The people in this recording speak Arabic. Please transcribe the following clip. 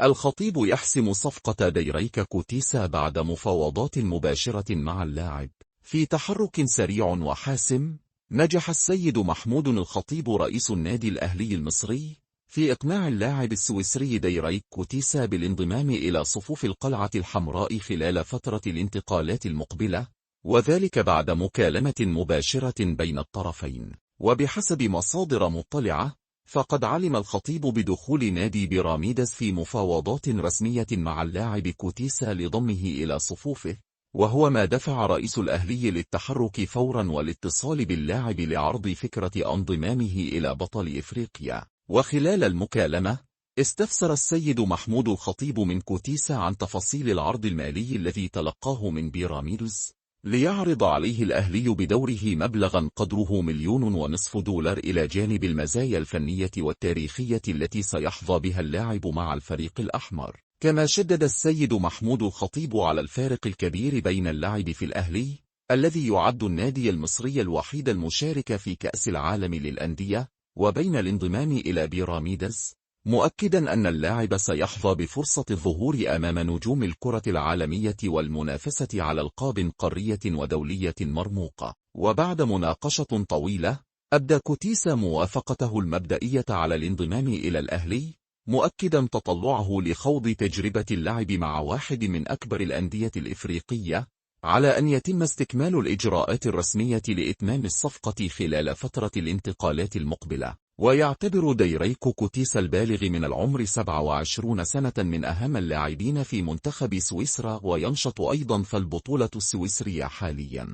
الخطيب يحسم صفقة ديريك كوتيسا بعد مفاوضات مباشرة مع اللاعب. في تحرك سريع وحاسم، نجح السيد محمود الخطيب رئيس النادي الأهلي المصري في إقناع اللاعب السويسري ديريك كوتيسا بالانضمام إلى صفوف القلعة الحمراء خلال فترة الانتقالات المقبلة، وذلك بعد مكالمة مباشرة بين الطرفين. وبحسب مصادر مطلعة، فقد علم الخطيب بدخول نادي بيراميدز في مفاوضات رسمية مع اللاعب كوتيسا لضمه إلى صفوفه، وهو ما دفع رئيس الأهلي للتحرك فورا والاتصال باللاعب لعرض فكرة انضمامه إلى بطل إفريقيا. وخلال المكالمة، استفسر السيد محمود الخطيب من كوتيسا عن تفاصيل العرض المالي الذي تلقاه من بيراميدز، ليعرض عليه الأهلي بدوره مبلغا قدره 1.5 مليون دولار إلى جانب المزايا الفنية والتاريخية التي سيحظى بها اللاعب مع الفريق الأحمر. كما شدد السيد محمود الخطيب على الفارق الكبير بين اللعب في الأهلي، الذي يعد النادي المصري الوحيد المشارك في كأس العالم للأندية، وبين الانضمام إلى بيراميدز، مؤكدا أن اللاعب سيحظى بفرصة الظهور أمام نجوم الكرة العالمية والمنافسة على ألقاب قارية ودولية مرموقة. وبعد مناقشة طويلة، أبدى كوتيسا موافقته المبدئية على الانضمام إلى الأهلي، مؤكدا تطلعه لخوض تجربة اللعب مع واحد من أكبر الأندية الإفريقية، على أن يتم استكمال الإجراءات الرسمية لإتمام الصفقة خلال فترة الانتقالات المقبلة. ويعتبر ديريك كوتيسا البالغ من العمر 27 سنة من أهم اللاعبين في منتخب سويسرا، وينشط أيضا في البطولة السويسرية حاليا.